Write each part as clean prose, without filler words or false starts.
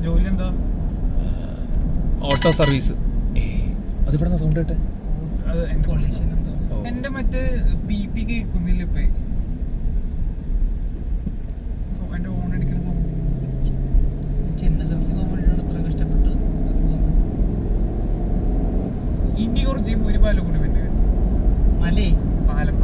ജോലി എന്താ? Auto service. അതിവിടെ സൗണ്ട് കേട്ടെ. എന്റെ മറ്റേ PP കേൾക്കുന്നില്ല ഇപ്പൊ. എന്റെ ഓൺ അടിക്കുന്ന സൗണ്ട്. കഷ്ടപ്പെട്ടു. ഇനി കുറച്ച് ഒരു പാലം കൂടി പിന്നെ പാലം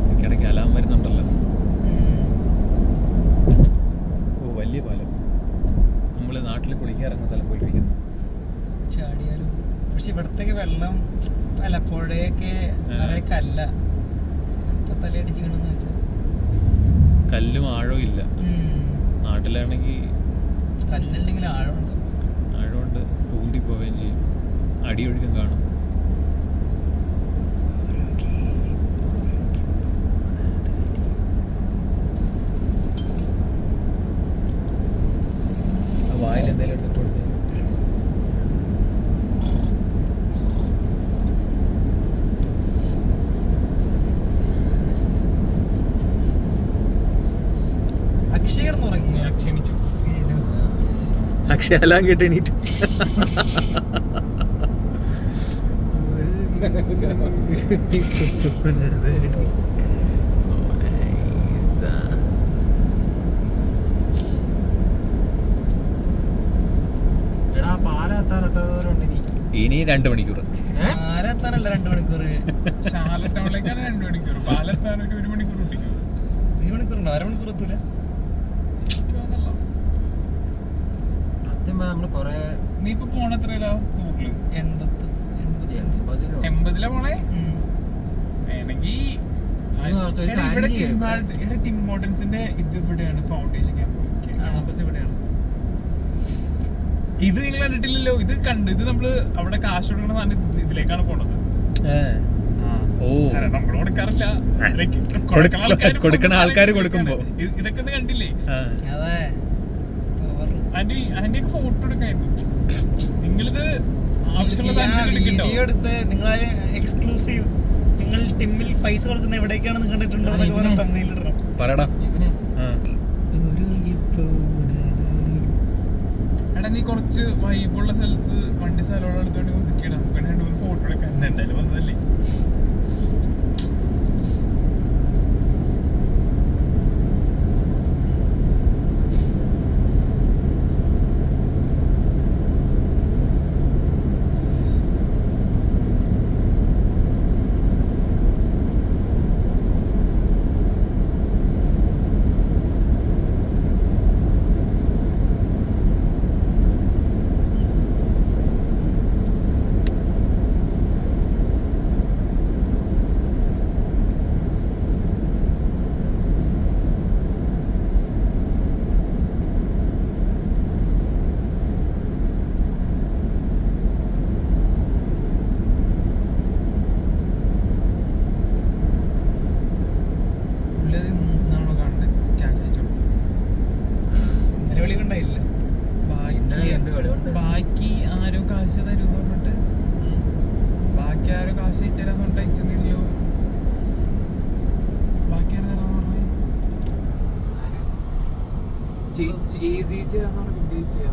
ഇടയ്ക്കിടയ്ക്ക് അലാം വരുന്നുണ്ടല്ലോ. ഓ വലിയ പാലം. നമ്മള് നാട്ടിൽ കുളിക്കാറിറങ്ങുന്ന സ്ഥലം പോയിരിക്കുന്നു. ചാടിയാലും പക്ഷെ ഇവിടത്തേക്ക് വെള്ളം പലപ്പോഴൊക്കെ നിറയെ കല്ല. ഇപ്പൊ തലയടിച്ച് വീണെന്ന് വെച്ചാൽ കല്ലും ആഴവും ഇല്ല. നാട്ടിലാണെങ്കിൽ കല്ലുണ്ടെങ്കിൽ ആഴമുണ്ട്. ആഴമുണ്ട്, പൂന്തി പോവുകയും ചെയ്യും, അടിയൊഴുക്കും കാണും. വായന എന്തെങ്കിലും എടുത്തിട്ട് കൊടുത്ത് അക്ഷയ കിടന്നുറങ്ങി. ക്ഷണിച്ചു. അക്ഷയലാം കേട്ട് എണീറ്റ്. എടാ പാലം എത്താൻ ഇനി 2 മണിക്കൂർ. ആരെത്താനല്ല 2 മണിക്കൂർ. ശാല ടൗണിലേക്കാണ് 2 മണിക്കൂർ. പാലെത്താൻ ഒരു 1 മണിക്കൂർ ഒട്ടിക്കും. 1 മണിക്കൂറുണ്ടോ? 1/2 മണിക്കൂർ എത്തൂല. നമ്മള് കൊറേ നീ ഇപ്പൊ പോണ എത്രയിലാ? 80 പോണേ വേണമെങ്കിൽ ടിം മോഡൻസിന്റെ ഇത് ഇവിടെയാണ്, ഫൗണ്ടേഷൻ ക്യാമ്പസ് ഇവിടെയാണ്. ഇത് നിങ്ങൾ കണ്ടിട്ടില്ലല്ലോ. ഇത് കണ്ടു. ഇത് നമ്മള് അവിടെ കാശ് കൊടുക്കണ സാധനം ഇതിലേക്കാണ് പോണത്. നമ്മൾ കൊടുക്കാറില്ല, കൊടുക്കണ ആൾക്കാര് കൊടുക്കുമ്പോ ഇതൊക്കെ ഒന്ന് കണ്ടില്ലേ? അതെ, അതിന്റെ ഫോട്ടോ എടുക്കായിരുന്നു. നിങ്ങളിത് ആവശ്യമുള്ള വീഡിയോ എടുത്ത് നിങ്ങൾ എക്സ്ക്ലൂസീവ്, നിങ്ങൾ ടിമ്മിൽ പൈസ കൊടുക്കുന്ന എവിടേക്കാണെന്ന് കണ്ടിട്ടുണ്ടോ പറയടാ. എടാ നീ കുറച്ച് വൈബുള്ള സ്ഥലത്ത് വണ്ടി സ്ഥലം എടുത്തോണ്ട് ഒതുക്കിയിടാം. നമുക്ക് 2-3 ഫോട്ടോ എടുക്കാൻ എന്തായാലും വന്നതല്ലേ. ബാക്കി ആരോ കാശ് തരും പറഞ്ഞിട്ട് ബാക്കി ആരോ കാശ് അയച്ചുതരാന്ന് പറഞ്ഞിട്ട് അയച്ചെന്നില്ലല്ലോ. ബാക്കി ആരോ തരാന്ന് പറഞ്ഞു. ചേച്ചിയാന്ന് പറഞ്ഞു. ചേച്ചിയാ